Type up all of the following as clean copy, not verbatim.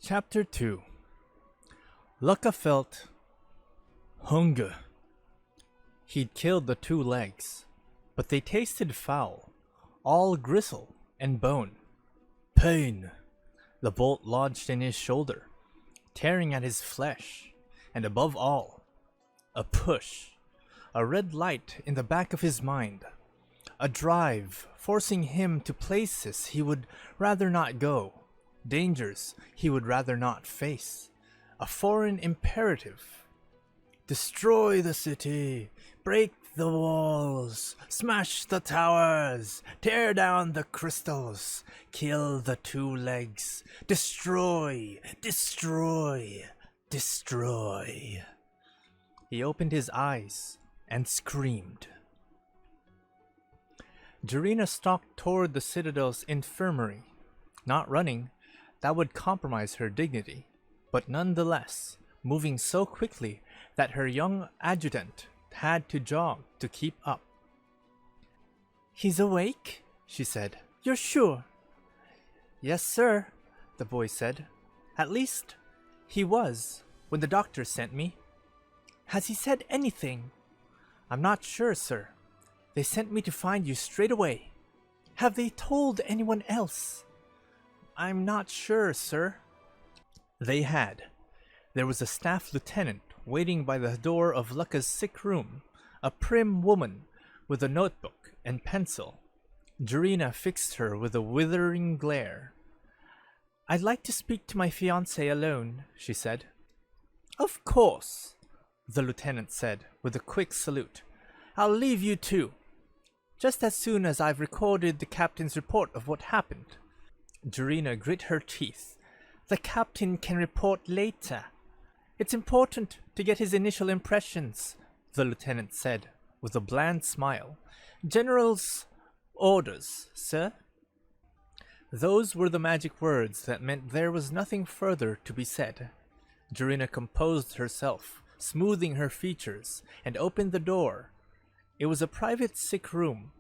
Chapter 2. Lukka felt hunger. He'd killed the two legs, but they tasted foul, all gristle and bone. Pain. The bolt lodged in his shoulder, tearing at his flesh, and above all, a push, a red light in the back of his mind, a drive forcing him to places he would rather not go, dangers he would rather not face, a foreign imperative. Destroy the city, break the walls, smash the towers, tear down the crystals, kill the two legs, destroy, destroy, destroy. He opened his eyes and screamed. Drannith stalked toward the Citadel's infirmary, not running. That would compromise her dignity, but nonetheless, moving so quickly that her young adjutant had to jog to keep up. "He's awake?" she said. "You're sure?" "Yes, sir," the boy said. "At least, he was when the doctor sent me." "Has he said anything?" "I'm not sure, sir. They sent me to find you straight away." "Have they told anyone else?" "I'm not sure, sir." They had. There was a staff lieutenant waiting by the door of Lukka's sick room, a prim woman with a notebook and pencil. Drannith fixed her with a withering glare. "I'd like to speak to my fiancé alone," she said. "Of course," the lieutenant said with a quick salute. "I'll leave you two. Just as soon as I've recorded the captain's report of what happened." Drannith grit her teeth. "The captain can report later. It's important to get his initial impressions," the lieutenant said with a bland smile. "General's orders, sir." Those were the magic words that meant there was nothing further to be said. Drannith composed herself, smoothing her features, and opened the door. It was a private sick room,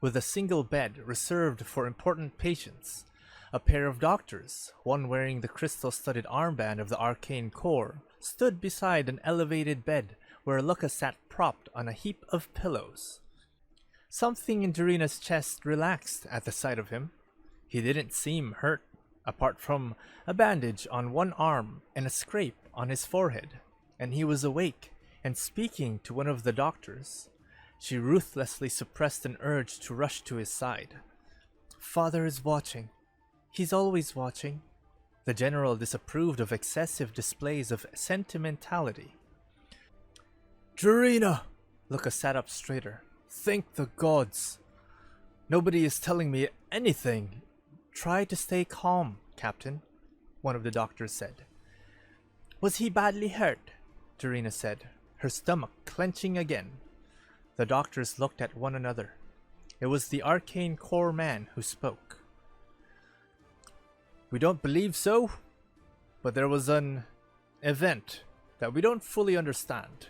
with a single bed reserved for important patients. A pair of doctors, one wearing the crystal-studded armband of the arcane core, stood beside an elevated bed where Lukka sat propped on a heap of pillows. Something in Drannith's chest relaxed at the sight of him. He didn't seem hurt, apart from a bandage on one arm and a scrape on his forehead, and he was awake and speaking to one of the doctors. She ruthlessly suppressed an urge to rush to his side. "Father is watching. He's always watching." The general disapproved of excessive displays of sentimentality. "Drannith!" Lukka sat up straighter. "Thank the gods. Nobody is telling me anything." "Try to stay calm, Captain," one of the doctors said. "Was he badly hurt?" Drannith said, her stomach clenching again. The doctors looked at one another. It was the arcane core man who spoke. "We don't believe so, but there was an event that we don't fully understand,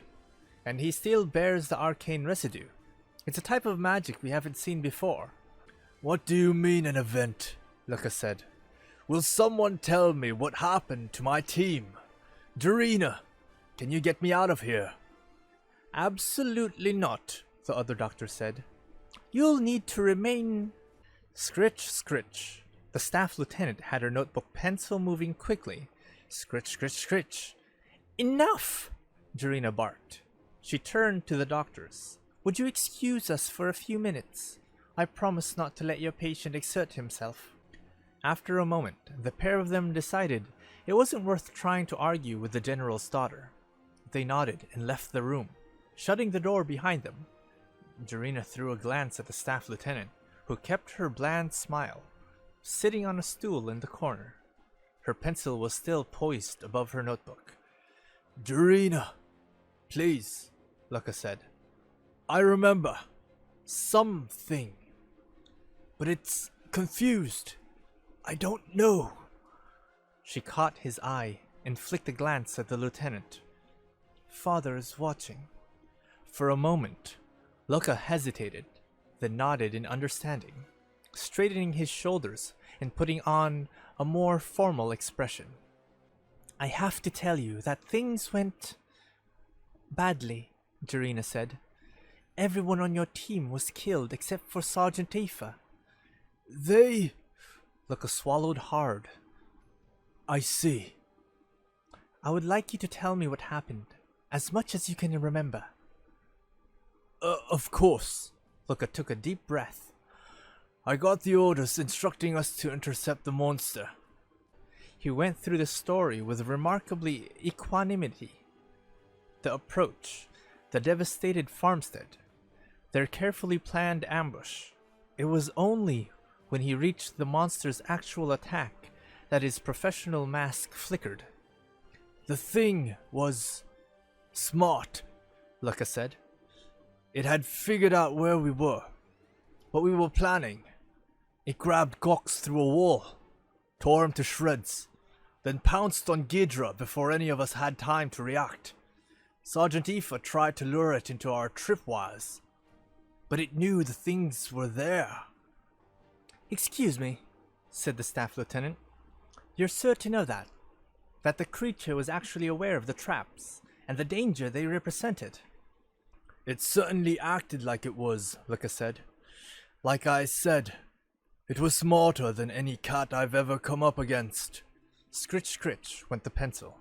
and he still bears the arcane residue. It's a type of magic we haven't seen before." "What do you mean an event?" Lukka said. "Will someone tell me what happened to my team? Drannith, can you get me out of here?" "Absolutely not," the other doctor said. "You'll need to remain—" Scritch, scritch. The staff lieutenant had her notebook pencil moving quickly. Scritch, scritch, scritch. "Enough!" Drannith barked. She turned to the doctors. "Would you excuse us for a few minutes? I promise not to let your patient exert himself." After a moment, the pair of them decided it wasn't worth trying to argue with the general's daughter. They nodded and left the room, shutting the door behind them. Drannith threw a glance at the staff lieutenant, who kept her bland smile, sitting on a stool in the corner. Her pencil was still poised above her notebook. "Drannith, please," Lukka said. "I remember something, but it's confused. I don't know." She caught his eye and flicked a glance at the lieutenant. "Father is watching." For a moment, Lukka hesitated, then nodded in understanding, straightening his shoulders and putting on a more formal expression. I have to tell you that things went badly, Jarina said. Everyone on your team was killed except for Sergeant Aoife. They... Lukka swallowed hard. I see. I would like you to tell me what happened, as much as you can remember. Of course. Lukka took a deep breath. I got the orders instructing us to intercept the monster. He went through the story with remarkably equanimity. The approach, the devastated farmstead, their carefully planned ambush. It was only when he reached the monster's actual attack that his professional mask flickered. The thing was smart, Lukka said. It had figured out where we were, what we were planning. It grabbed Gox through a wall, tore him to shreds, then pounced on Ghidra before any of us had time to react. Sergeant Aoife tried to lure it into our tripwires, but it knew the things were there. Excuse me, said the staff lieutenant. You're certain of that? That the creature was actually aware of the traps and the danger they represented? It certainly acted like it was, Lukka said. Like I said, it was smarter than any cat I've ever come up against. Scritch, scritch, went the pencil.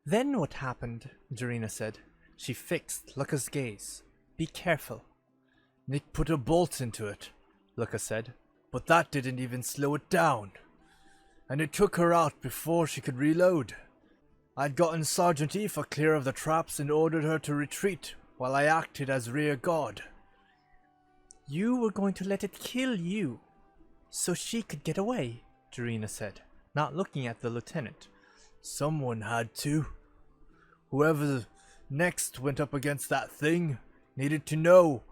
Then what happened? Jarina said. She fixed Lukka's gaze. Be careful. Nick put a bolt into it, Lukka said, but that didn't even slow it down. And it took her out before she could reload. I'd gotten Sergeant Aoife clear of the traps and ordered her to retreat while I acted as rear guard. You were going to let it kill you, so she could get away, Jarina said, not looking at the lieutenant. Someone had to. Whoever next went up against that thing needed to know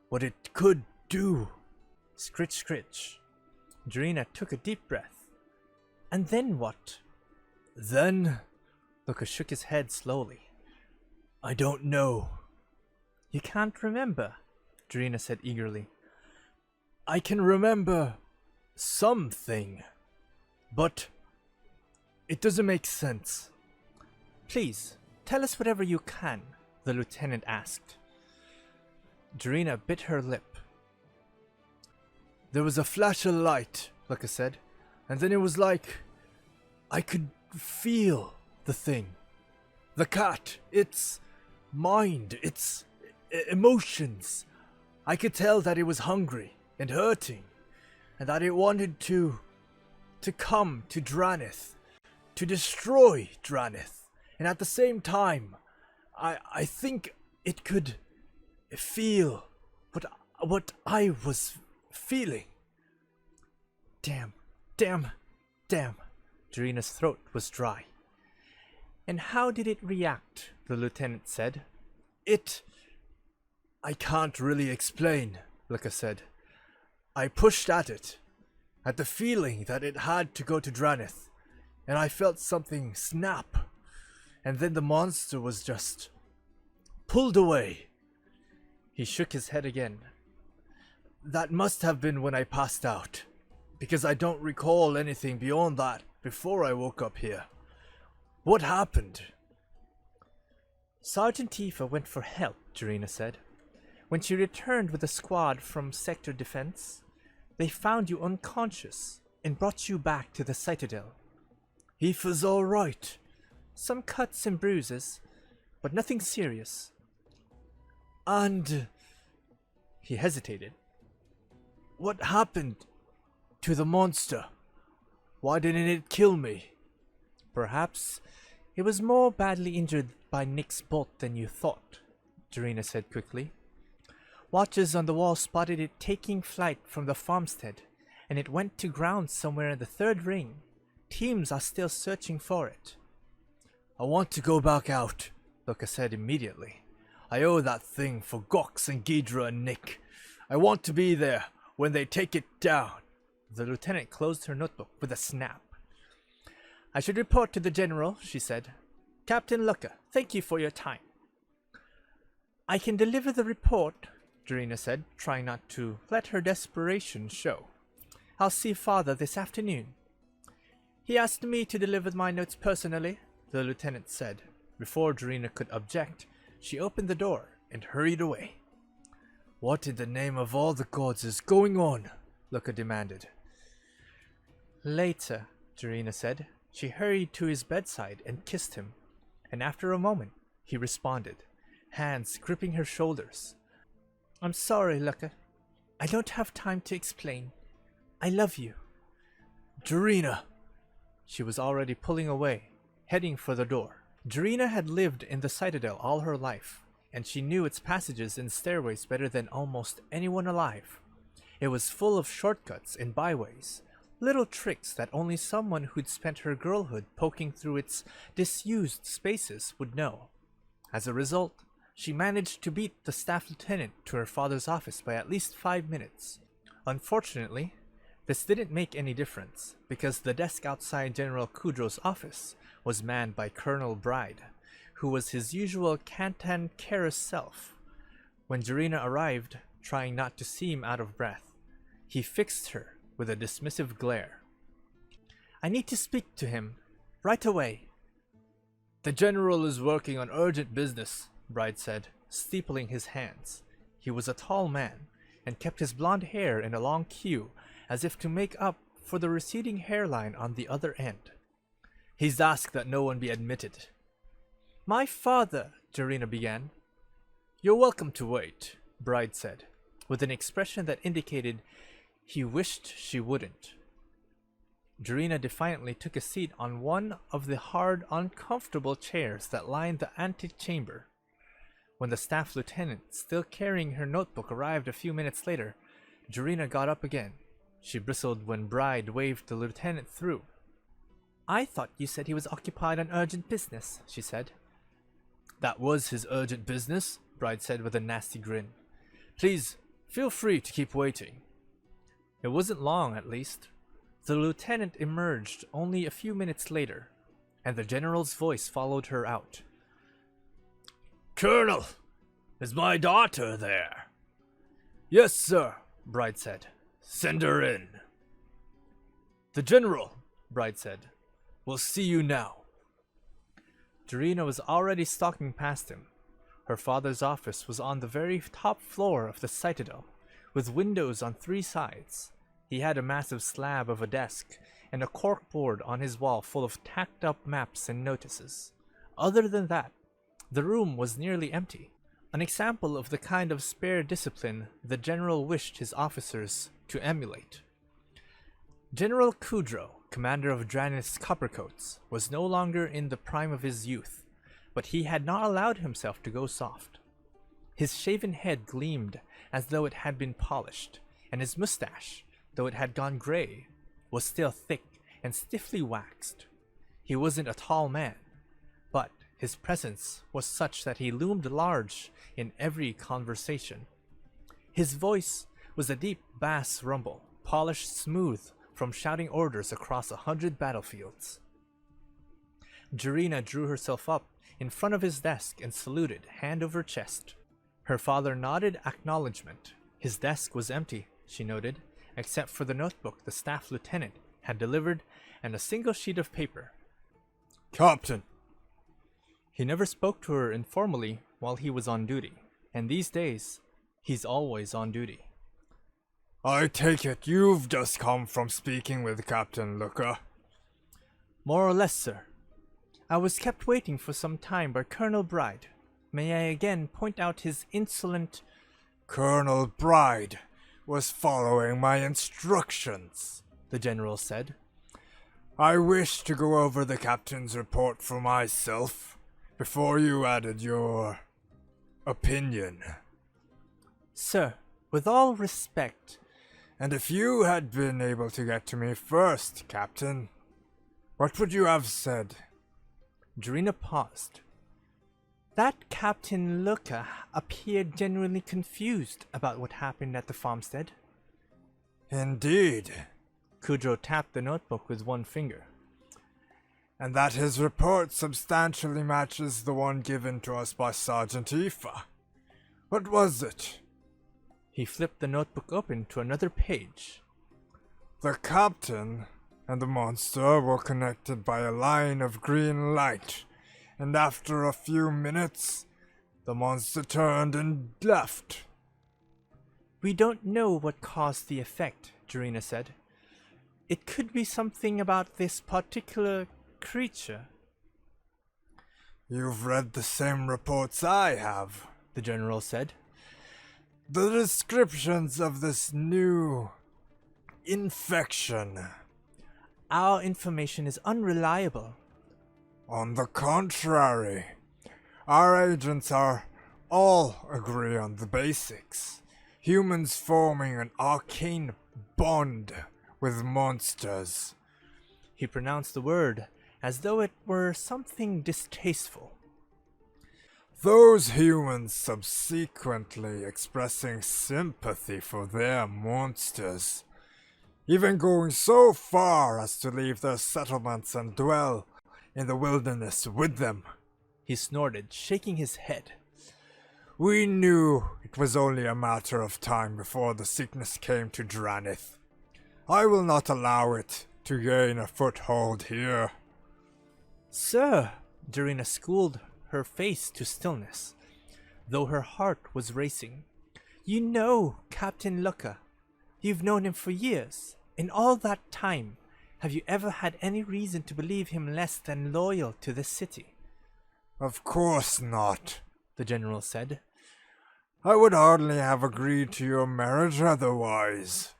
what it could do. Scritch, scritch. Jarina took a deep breath. And then what? Then... Lukka shook his head slowly. I don't know. You can't remember, Jarina said eagerly. I can remember something, but it doesn't make sense. Please, tell us whatever you can, the lieutenant asked. Jarina bit her lip. There was a flash of light, Lukka said, and then it was like I could feel the thing. The cat, its mind, its emotions. I could tell that it was hungry and hurting, and that it wanted to come to Drannith, to destroy Drannith, and at the same time, I think it could feel what I was feeling. Damn. Jarina's throat was dry. And how did it react? The lieutenant said. I can't really explain, Lukka said. I pushed at it, at the feeling that it had to go to Drannith, and I felt something snap, and then the monster was just pulled away. He shook his head again. That must have been when I passed out, because I don't recall anything beyond that before I woke up here. What happened? Sergeant Aoife went for help, Jarina said. When she returned with a squad from Sector Defense, they found you unconscious and brought you back to the Citadel. Aoife's all right. Some cuts and bruises, but nothing serious. And... He hesitated. What happened to the monster? Why didn't it kill me? Perhaps it was more badly injured by Nick's bolt than you thought, Jarina said quickly. Watchers on the wall spotted it taking flight from the farmstead, and it went to ground somewhere in the third ring. Teams are still searching for it. I want to go back out, Lukka said immediately. I owe that thing for Gox and Ghidra and Nick. I want to be there when they take it down. The lieutenant closed her notebook with a snap. I should report to the general, she said. Captain Lukka, thank you for your time. I can deliver the report, Jarina said, trying not to let her desperation show. I'll see father this afternoon. He asked me to deliver my notes personally, the lieutenant said. Before Drannith could object, she opened the door and hurried away. What in the name of all the gods is going on? Lukka demanded. Later, Drannith said. She hurried to his bedside and kissed him, and after a moment, he responded, hands gripping her shoulders. I'm sorry, Lukka. I don't have time to explain. I love you. Drannith! She was already pulling away, heading for the door. Drannith had lived in the Citadel all her life, and she knew its passages and stairways better than almost anyone alive. It was full of shortcuts and byways, little tricks that only someone who'd spent her girlhood poking through its disused spaces would know. As a result, she managed to beat the staff lieutenant to her father's office by at least 5 minutes. Unfortunately, this didn't make any difference, because the desk outside General Kudro's office was manned by Colonel Bride, who was his usual cantankerous self. When Drannith arrived, trying not to seem out of breath, he fixed her with a dismissive glare. I need to speak to him, right away. The general is working on urgent business, Bride said, steepling his hands. He was a tall man, and kept his blonde hair in a long queue, as if to make up for the receding hairline on the other end. He's asked that no one be admitted. My father, Drannith began. You're welcome to wait, Bride said, with an expression that indicated he wished she wouldn't. Drannith defiantly took a seat on one of the hard, uncomfortable chairs that lined the antechamber. When the staff lieutenant, still carrying her notebook, arrived a few minutes later, Drannith got up again. She bristled when Bride waved the lieutenant through. I thought you said he was occupied on urgent business, she said. That was his urgent business, Bride said with a nasty grin. Please, feel free to keep waiting. It wasn't long, at least. The lieutenant emerged only a few minutes later, and the general's voice followed her out. Colonel, is my daughter there? Yes, sir, Bride said. Send her in. The general, Bride said, will see you now. Drannith was already stalking past him. Her father's office was on the very top floor of the Citadel, with windows on 3 sides. He had a massive slab of a desk and a corkboard on his wall full of tacked up maps and notices. Other than that, the room was nearly empty, an example of the kind of spare discipline the general wished his officers to emulate. General Kudro, commander of Drannith's Coppercoats, was no longer in the prime of his youth, but he had not allowed himself to go soft. His shaven head gleamed as though it had been polished, and his mustache, though it had gone gray, was still thick and stiffly waxed. He wasn't a tall man, but his presence was such that he loomed large in every conversation. His voice was a deep bass rumble, polished smooth from shouting orders across 100 battlefields. Drannith drew herself up in front of his desk and saluted, hand over chest. Her father nodded acknowledgement. His desk was empty, she noted, except for the notebook the staff lieutenant had delivered and a single sheet of paper. Captain! He never spoke to her informally while he was on duty, and these days, he's always on duty. I take it you've just come from speaking with Captain Lukka. More or less, sir. I was kept waiting for some time by Colonel Bride. May I again point out his insolent... Colonel Bride was following my instructions, the general said. I wish to go over the captain's report for myself before you added your opinion. Sir, with all respect... And if you had been able to get to me first, Captain, what would you have said? Drannith paused. That Captain Lukka appeared genuinely confused about what happened at the farmstead. Indeed. Kudro tapped the notebook with one finger. And that his report substantially matches the one given to us by Sergeant Aoife. What was it? He flipped the notebook open to another page. The captain and the monster were connected by a line of green light, and after a few minutes, the monster turned and left. We don't know what caused the effect, Drannith said. It could be something about this particular creature. You've read the same reports I have, The general said. The descriptions of this new infection. Our information is unreliable. On the contrary, our agents all agree on the basics. Humans forming an arcane bond with monsters. He pronounced the word as though it were something distasteful. Those humans subsequently expressing sympathy for their monsters, even going so far as to leave their settlements and dwell in the wilderness with them. He snorted, shaking his head. We knew it was only a matter of time before the sickness came to Drannith. I will not allow it to gain a foothold here. Sir, Drannith schooled her face to stillness, though her heart was racing. You know Captain Lukka. You've known him for years. In all that time, have you ever had any reason to believe him less than loyal to this city? Of course not, the general said. I would hardly have agreed to your marriage otherwise.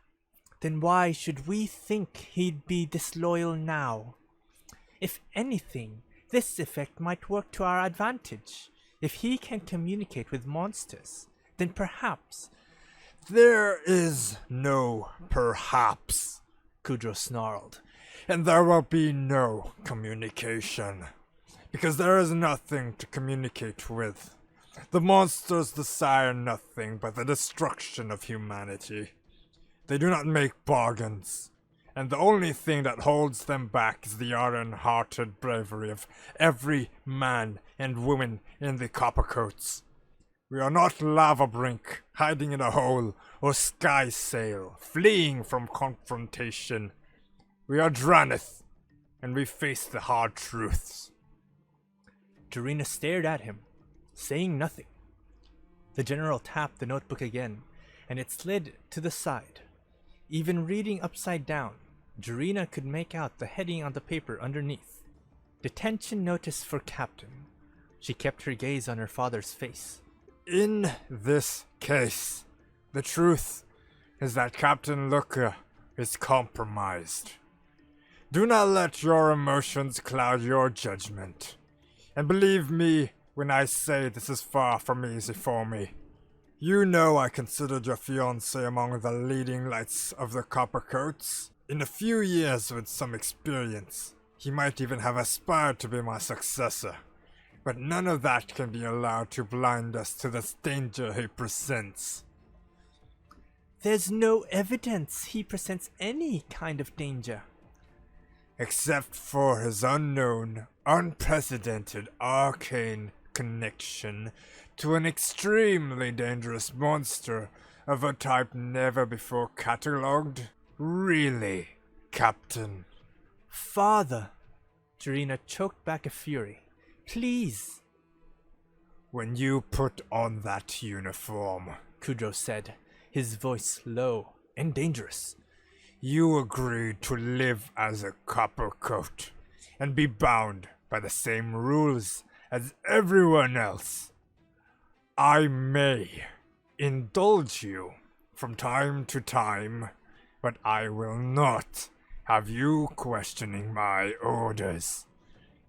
Then why should we think he'd be disloyal now? If anything, this effect might work to our advantage. If he can communicate with monsters, then perhaps... There is no perhaps, Kudro snarled. And there will be no communication, because there is nothing to communicate with. The monsters desire nothing but the destruction of humanity. They do not make bargains, and the only thing that holds them back is the iron-hearted bravery of every man and woman in the Coppercoats. We are not lava brink, hiding in a hole, or sky sail, fleeing from confrontation. We are Drannith, and we face the hard truths. Drannith stared at him, saying nothing. The general tapped the notebook again, and it slid to the side. Even reading upside down, Drannith could make out the heading on the paper underneath. Detention notice for Captain. She kept her gaze on her father's face. In this case, the truth is that Captain Lukka is compromised. Do not let your emotions cloud your judgment. And believe me when I say this is far from easy for me. You know I considered your fiancé among the leading lights of the Coppercoats. In a few years with some experience, he might even have aspired to be my successor. But none of that can be allowed to blind us to the danger he presents. There's no evidence he presents any kind of danger. Except for his unknown, unprecedented arcane connection to an extremely dangerous monster of a type never before catalogued. Really, Captain? Father! Drannith choked back a fury. Please! When you put on that uniform, Kudro said, his voice low and dangerous, you agreed to live as a Coppercoat and be bound by the same rules as everyone else. I may indulge you from time to time, but I will not have you questioning my orders.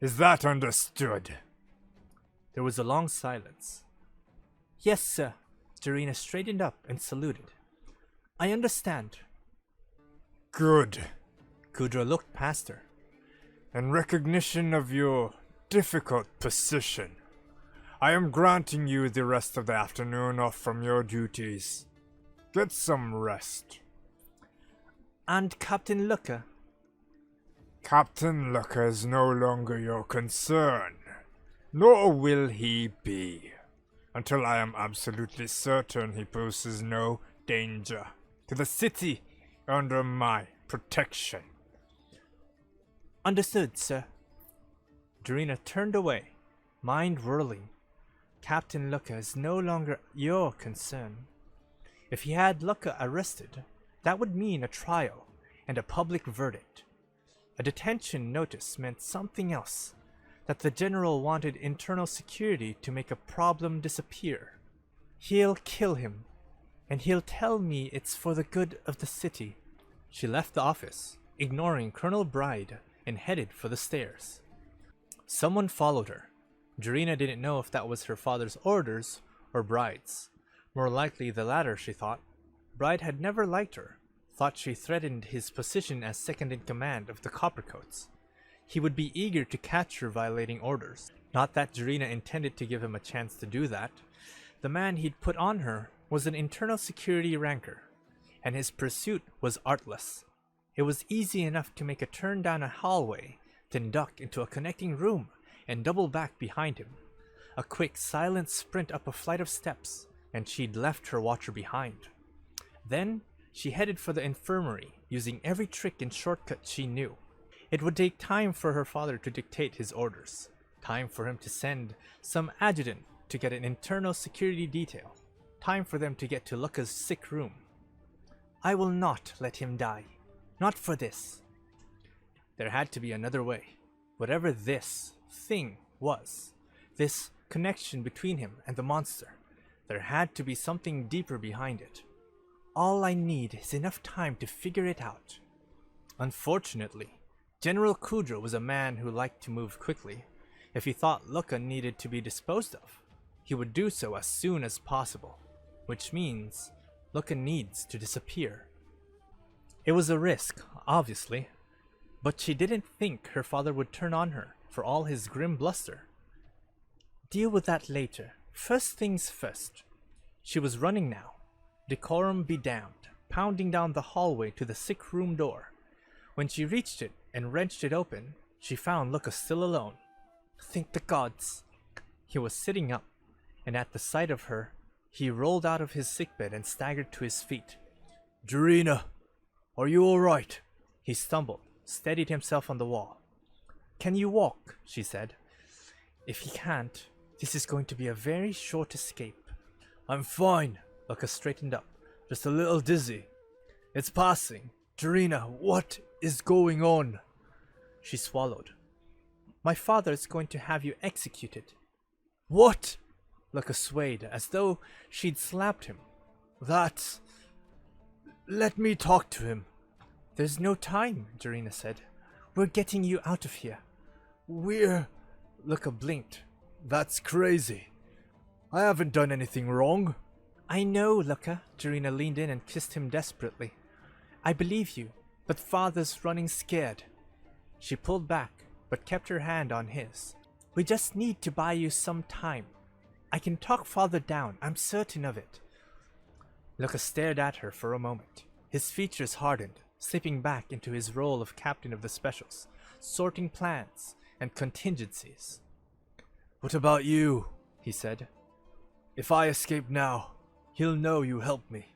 Is that understood? There was a long silence. Yes, sir. Drannith straightened up and saluted. I understand. Good. Kudro looked past her. In recognition of your difficult position, I am granting you the rest of the afternoon off from your duties. Get some rest. And Captain Lukka? Captain Lukka is no longer your concern, nor will he be, until I am absolutely certain he poses no danger to the city under my protection. Understood, sir. Drannith turned away, mind whirling. Captain Lukka is no longer your concern. If he had Lukka arrested, that would mean a trial and a public verdict. A detention notice meant something else, that the general wanted internal security to make a problem disappear. He'll kill him, and he'll tell me it's for the good of the city. She left the office, ignoring Colonel Bride, and headed for the stairs. Someone followed her. Drannith didn't know if that was her father's orders or Bride's. More likely the latter, she thought. Bride had never liked her, thought she threatened his position as second in command of the Coppercoats. He would be eager to catch her violating orders. Not that Drannith intended to give him a chance to do that. The man he'd put on her was an internal security ranker, and his pursuit was artless. It was easy enough to make a turn down a hallway, then duck into a connecting room and double back behind him. A quick, silent sprint up a flight of steps, and she'd left her watcher behind. Then she headed for the infirmary, using every trick and shortcut she knew. It would take time for her father to dictate his orders, time for him to send some adjutant to get an internal security detail, time for them to get to Lukka's sick room. I will not let him die. Not for this. There had to be another way. Whatever this thing was, this connection between him and the monster, there had to be something deeper behind it. All I need is enough time to figure it out. Unfortunately, General Kudro was a man who liked to move quickly. If he thought Lukka needed to be disposed of, he would do so as soon as possible, which means Lukka needs to disappear. It was a risk, obviously, but she didn't think her father would turn on her for all his grim bluster. Deal with that later. First things first. She was running now. Decorum be damned, pounding down the hallway to the sick room door. When she reached it and wrenched it open, she found Lukka still alone. Thank the gods. He was sitting up, and at the sight of her, he rolled out of his sickbed and staggered to his feet. Drannith, are you alright? He stumbled, steadied himself on the wall. Can you walk? She said. If he can't, this is going to be a very short escape. I'm fine. Lukka straightened up. Just a little dizzy. It's passing. Drannith, what is going on? She swallowed. My father is going to have you executed. What? Lukka swayed as though she'd slapped him. That's... Let me talk to him. There's no time, Drannith said. We're getting you out of here. We're... Lukka blinked. That's crazy. I haven't done anything wrong. I know, Lukka. Drannith leaned in and kissed him desperately. I believe you, but father's running scared. She pulled back, but kept her hand on his. We just need to buy you some time. I can talk father down, I'm certain of it. Lukka stared at her for a moment. His features hardened, slipping back into his role of captain of the specials, sorting plans and contingencies. What about you? He said. If I escape now, he'll know you helped me.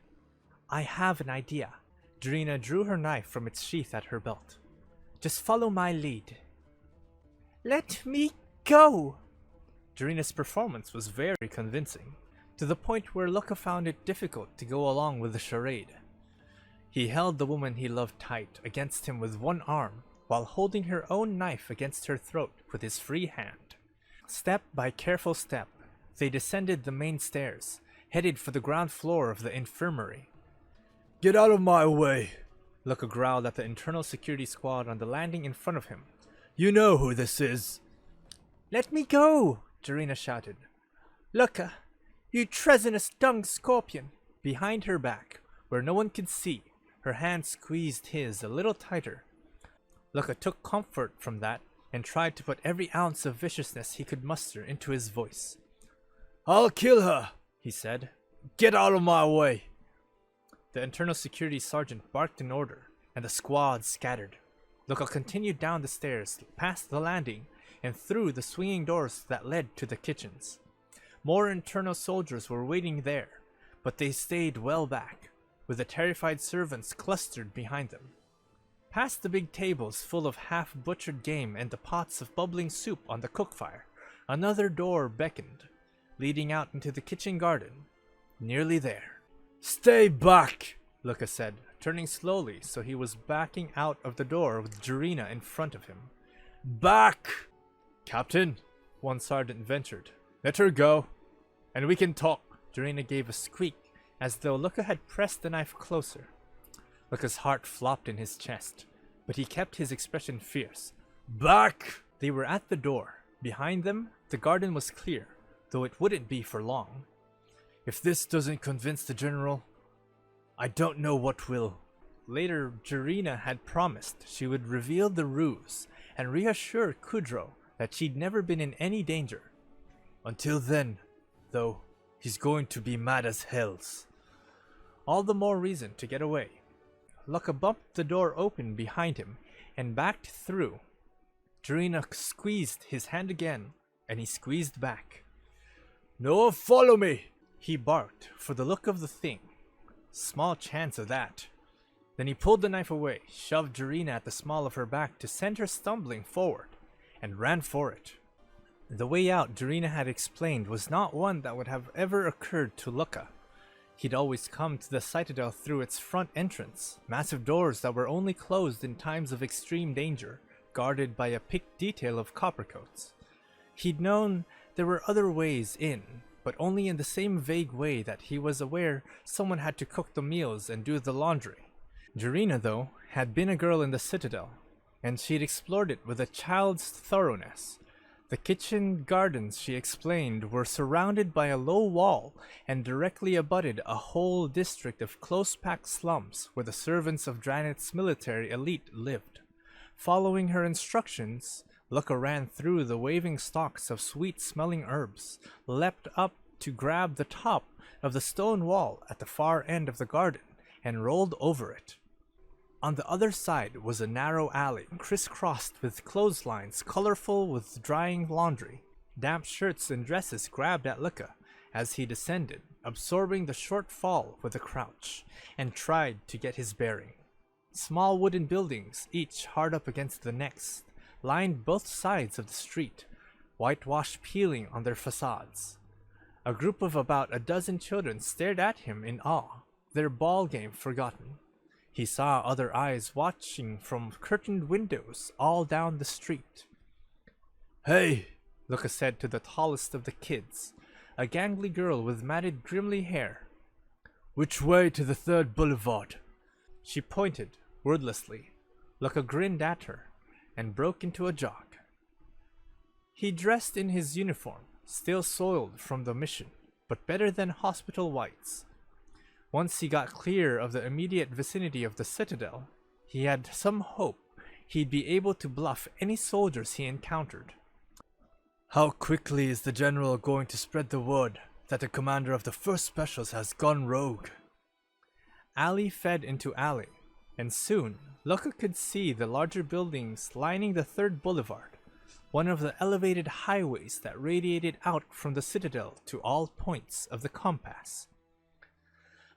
I have an idea. Drannith drew her knife from its sheath at her belt. Just follow my lead. Let me go! Drannith's performance was very convincing, to the point where Lukka found it difficult to go along with the charade. He held the woman he loved tight against him with one arm, while holding her own knife against her throat with his free hand. Step by careful step, they descended the main stairs, headed for the ground floor of the infirmary. Get out of my way! Lukka growled at the internal security squad on the landing in front of him. You know who this is. Let me go! Drannith shouted. Lukka, you treasonous dung scorpion! Behind her back, where no one could see, her hand squeezed his a little tighter. Lukka took comfort from that and tried to put every ounce of viciousness he could muster into his voice. I'll kill her, he said. Get out of my way! The internal security sergeant barked an order, and the squad scattered. Lukka continued down the stairs, past the landing, and through the swinging doors that led to the kitchens. More internal soldiers were waiting there, but they stayed well back, with the terrified servants clustered behind them. Past the big tables full of half-butchered game and the pots of bubbling soup on the cookfire, another door beckoned, leading out into the kitchen garden. Nearly there. Stay back, Lukka said, turning slowly so he was backing out of the door with Jarina in front of him. Back! Captain, one sergeant ventured. Let her go, and we can talk. Jarina gave a squeak, as though Lukka had pressed the knife closer. Lukka's heart flopped in his chest, but he kept his expression fierce. Back! They were at the door. Behind them, the garden was clear, though it wouldn't be for long. If this doesn't convince the general, I don't know what will. Later, Jarina had promised she would reveal the ruse and reassure Kudro that she'd never been in any danger. Until then, though, he's going to be mad as hells. All the more reason to get away. Lukka bumped the door open behind him and backed through. Jarina squeezed his hand again, and he squeezed back. No, follow me! He barked for the look of the thing. Small chance of that. Then he pulled the knife away, shoved Jarina at the small of her back to send her stumbling forward, and ran for it. The way out Jarina had explained was not one that would have ever occurred to Lukka. He'd always come to the citadel through its front entrance, massive doors that were only closed in times of extreme danger, guarded by a picked detail of Coppercoats. He'd known there were other ways in, but only in the same vague way that he was aware someone had to cook the meals and do the laundry. Jarina, though, had been a girl in the citadel, and she'd explored it with a child's thoroughness. The kitchen gardens, she explained, were surrounded by a low wall and directly abutted a whole district of close-packed slums where the servants of Drannith's military elite lived. Following her instructions, Lukka ran through the waving stalks of sweet-smelling herbs, leapt up to grab the top of the stone wall at the far end of the garden, and rolled over it. On the other side was a narrow alley, crisscrossed with clotheslines colorful with drying laundry. Damp shirts and dresses grabbed at Lukka as he descended, absorbing the short fall with a crouch, and tried to get his bearing. Small wooden buildings, each hard up against the next, lined both sides of the street, whitewash peeling on their facades. A group of about a dozen children stared at him in awe, their ball game forgotten. He saw other eyes watching from curtained windows all down the street. Hey, Lukka said to the tallest of the kids, a gangly girl with matted grimly hair. Which way to the 3rd Boulevard? She pointed, wordlessly. Lukka grinned at her, and broke into a jog. He dressed in his uniform, still soiled from the mission, but better than hospital whites. Once he got clear of the immediate vicinity of the citadel, he had some hope he'd be able to bluff any soldiers he encountered. How quickly is the general going to spread the word that the commander of the 1st Specials has gone rogue? Alley fed into alley, and soon Lukka could see the larger buildings lining the 3rd Boulevard, one of the elevated highways that radiated out from the citadel to all points of the compass.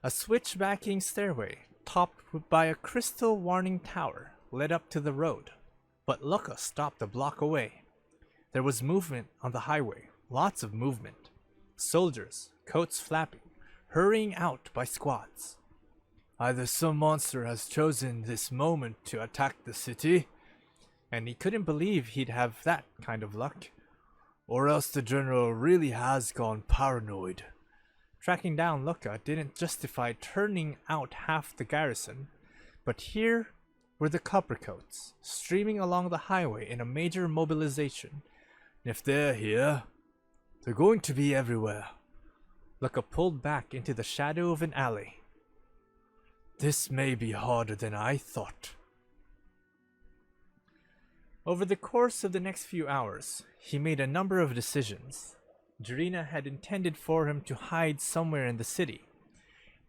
A switchbacking stairway, topped by a crystal warning tower, led up to the road, but Lukka stopped a block away. There was movement on the highway, lots of movement. Soldiers, coats flapping, hurrying out by squads. Either some monster has chosen this moment to attack the city, and he couldn't believe he'd have that kind of luck, or else the general really has gone paranoid. Tracking down Lukka didn't justify turning out half the garrison, but here were the Coppercoats, streaming along the highway in a major mobilization. And if they're here, they're going to be everywhere. Lukka pulled back into the shadow of an alley. This may be harder than I thought. Over the course of the next few hours, he made a number of decisions. Jarina had intended for him to hide somewhere in the city.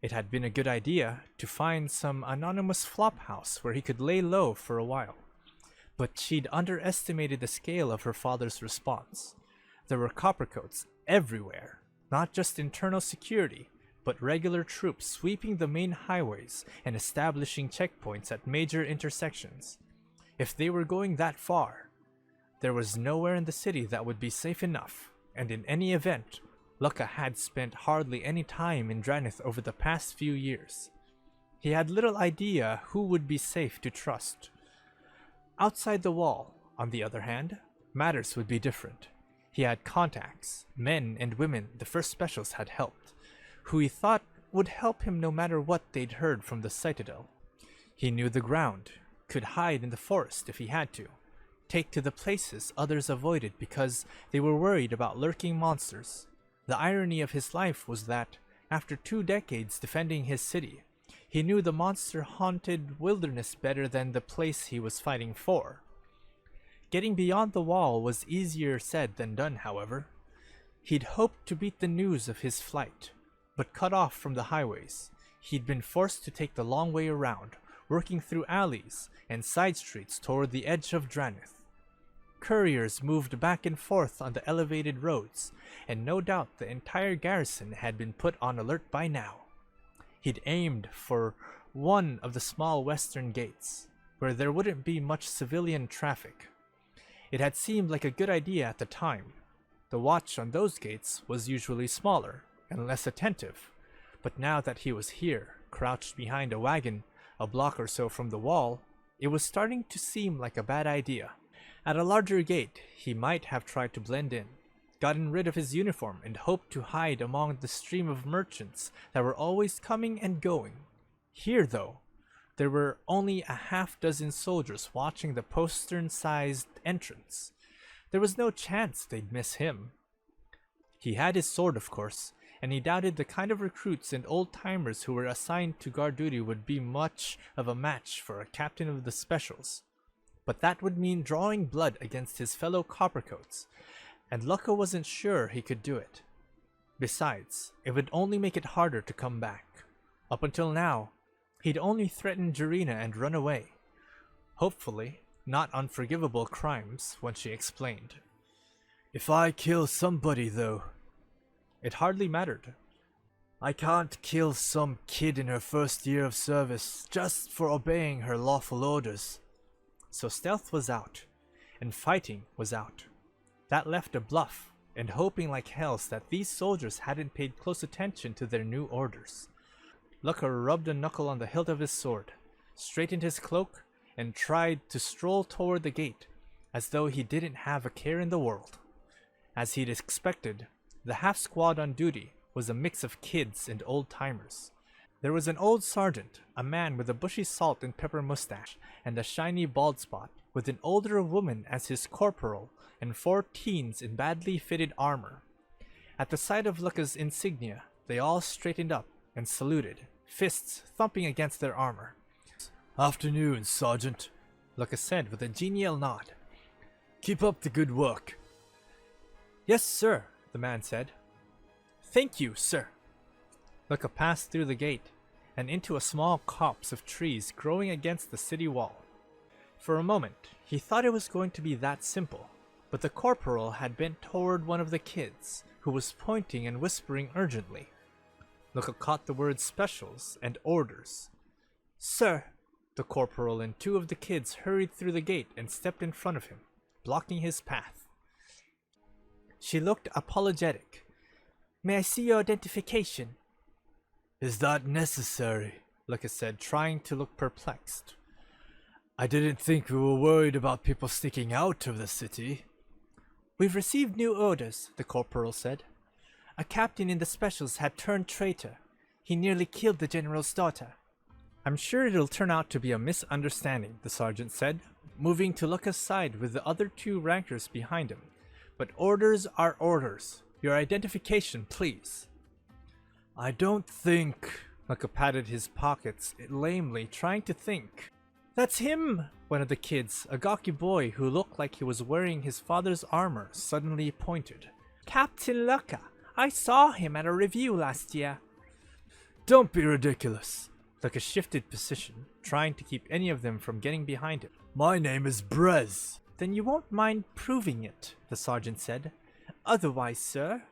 It had been a good idea to find some anonymous flophouse where he could lay low for a while. But she'd underestimated the scale of her father's response. There were Coppercoats everywhere, not just internal security, but regular troops sweeping the main highways and establishing checkpoints at major intersections. If they were going that far, there was nowhere in the city that would be safe enough, and in any event, Lukka had spent hardly any time in Drannith over the past few years. He had little idea who would be safe to trust. Outside the wall, on the other hand, matters would be different. He had contacts, men and women the first specials had helped, who he thought would help him no matter what they'd heard from the Citadel. He knew the ground, could hide in the forest if he had to, take to the places others avoided because they were worried about lurking monsters. The irony of his life was that, after 2 decades defending his city, he knew the monster-haunted wilderness better than the place he was fighting for. Getting beyond the wall was easier said than done, however. He'd hoped to beat the news of his flight, but cut off from the highways, he'd been forced to take the long way around, working through alleys and side streets toward the edge of Drannith. Couriers moved back and forth on the elevated roads, and no doubt the entire garrison had been put on alert by now. He'd aimed for one of the small western gates, where there wouldn't be much civilian traffic. It had seemed like a good idea at the time. The watch on those gates was usually smaller and less attentive, but now that he was here, crouched behind a wagon, a block or so from the wall, it was starting to seem like a bad idea. At a larger gate, he might have tried to blend in, gotten rid of his uniform, and hoped to hide among the stream of merchants that were always coming and going. Here, though, there were only a half-dozen soldiers watching the postern-sized entrance. There was no chance they'd miss him. He had his sword, of course, and he doubted the kind of recruits and old-timers who were assigned to guard duty would be much of a match for a captain of the specials. But that would mean drawing blood against his fellow Coppercoats, and Lukka wasn't sure he could do it. Besides, it would only make it harder to come back. Up until now, he'd only threatened Jarina and run away. Hopefully, not unforgivable crimes, when she explained. If I kill somebody, though, It hardly mattered. I can't kill some kid in her first year of service just for obeying her lawful orders. So stealth was out, and fighting was out. That left a bluff, and hoping like hells that these soldiers hadn't paid close attention to their new orders. Lukka rubbed a knuckle on the hilt of his sword, straightened his cloak, and tried to stroll toward the gate, as though he didn't have a care in the world. As he'd expected, the half-squad on duty was a mix of kids and old-timers. There was an old sergeant, a man with a bushy salt and pepper mustache and a shiny bald spot, with an older woman as his corporal and 4 teens in badly fitted armor. At the sight of Lukka's insignia, they all straightened up and saluted, fists thumping against their armor. Afternoon, Sergeant, Lukka said with a genial nod. Keep up the good work. Yes, sir, the man said. Thank you, sir. Lukka passed through the gate and into a small copse of trees growing against the city wall. For a moment, he thought it was going to be that simple, but the corporal had bent toward one of the kids, who was pointing and whispering urgently. Lukka caught the words specials and orders. Sir! The corporal and 2 of the kids hurried through the gate and stepped in front of him, blocking his path. She looked apologetic. May I see your identification? Is that necessary? Lukka said, trying to look perplexed. I didn't think we were worried about people sneaking out of the city. We've received new orders, the corporal said. A captain in the specials had turned traitor. He nearly killed the general's daughter. I'm sure it'll turn out to be a misunderstanding, the sergeant said, moving to Lukka's side with the other 2 rankers behind him. But orders are orders. Your identification, please. I don't think... Lukka patted his pockets lamely, trying to think. That's him! One of the kids, a gawky boy who looked like he was wearing his father's armor, suddenly pointed. Captain Lukka! I saw him at a review last year. Don't be ridiculous. Lukka shifted position, trying to keep any of them from getting behind him. My name is Brez. Then you won't mind proving it, the sergeant said. Otherwise, sir,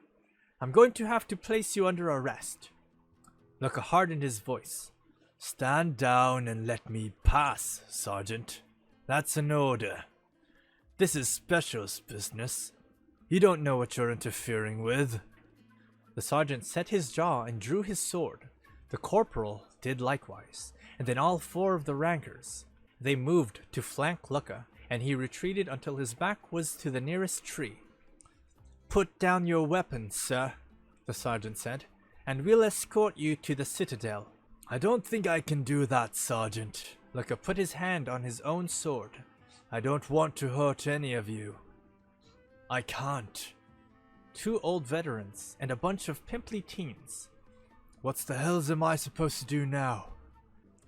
I'm going to have to place you under arrest. Lukka hardened his voice. Stand down and let me pass, Sergeant. That's an order. This is Special's business. You don't know what you're interfering with. The sergeant set his jaw and drew his sword. The corporal did likewise, and then all 4 of the rankers. They moved to flank Lukka, and he retreated until his back was to the nearest tree. Put down your weapons, sir, the sergeant said, and we'll escort you to the citadel. I don't think I can do that, Sergeant. Lukka put his hand on his own sword. I don't want to hurt any of you. I can't. 2 old veterans and a bunch of pimply teens. What the hells am I supposed to do now?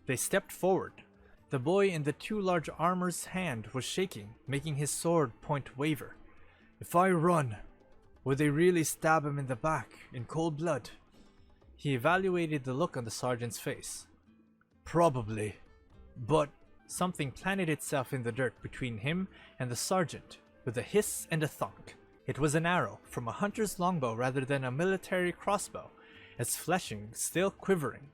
They stepped forward. The boy in the 2 large armor's hand was shaking, making his sword point waver. If I run, would they really stab him in the back, in cold blood? He evaluated the look on the sergeant's face. Probably, but something planted itself in the dirt between him and the sergeant, with a hiss and a thunk. It was an arrow from a hunter's longbow rather than a military crossbow, its fleshing still quivering.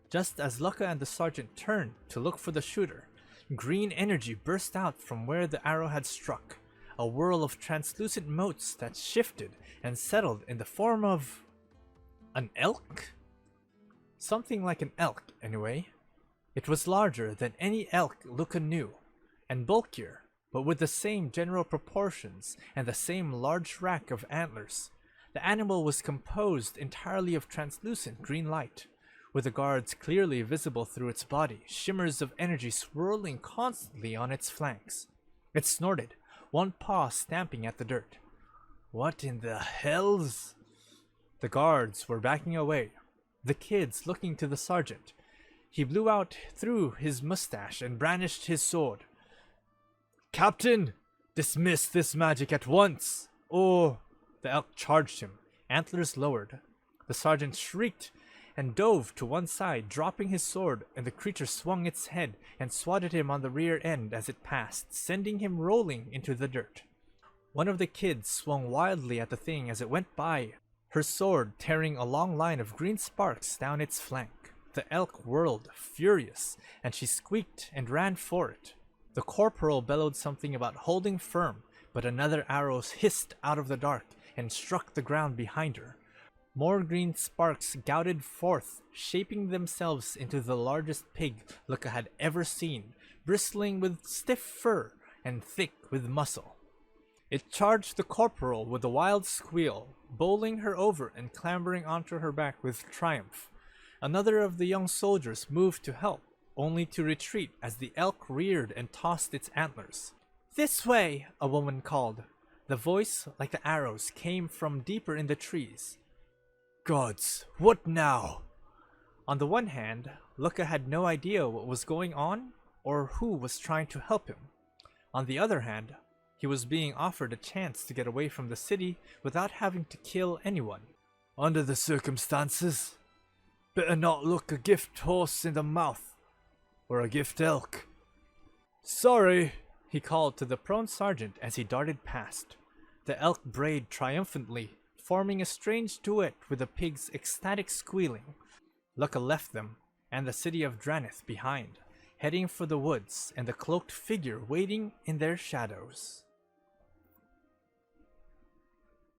Just as Lukka and the sergeant turned to look for the shooter, green energy burst out from where the arrow had struck, a whirl of translucent motes that shifted and settled in the form of an elk? Something like an elk, anyway. It was larger than any elk Lukka knew, and bulkier, but with the same general proportions and the same large rack of antlers. The animal was composed entirely of translucent green light, with the guards clearly visible through its body, shimmers of energy swirling constantly on its flanks. It snorted, one paw stamping at the dirt. What in the hells? The guards were backing away, the kids looking to the sergeant. He blew out through his mustache and brandished his sword. Captain, dismiss this magic at once, or... The elk charged him, antlers lowered. The sergeant shrieked and dove to one side, dropping his sword, and the creature swung its head and swatted him on the rear end as it passed, sending him rolling into the dirt. One of the kids swung wildly at the thing as it went by, her sword tearing a long line of green sparks down its flank. The elk whirled, furious, and she squeaked and ran for it. The corporal bellowed something about holding firm, but another arrow hissed out of the dark and struck the ground behind her. More green sparks gouted forth, shaping themselves into the largest pig Lukka had ever seen, bristling with stiff fur and thick with muscle. It charged the corporal with a wild squeal, bowling her over and clambering onto her back with triumph. Another of the young soldiers moved to help, only to retreat as the elk reared and tossed its antlers. "This way!" a woman called. The voice, like the arrows, came from deeper in the trees. Gods, what now? On the one hand, Lukka had no idea what was going on or who was trying to help him. On the other hand, he was being offered a chance to get away from the city without having to kill anyone. Under the circumstances, better not look a gift horse in the mouth, or a gift elk. "Sorry," he called to the prone sergeant as he darted past. The elk brayed triumphantly, forming a strange duet with the pig's ecstatic squealing. Lukka left them and the city of Drannith behind, heading for the woods and the cloaked figure waiting in their shadows.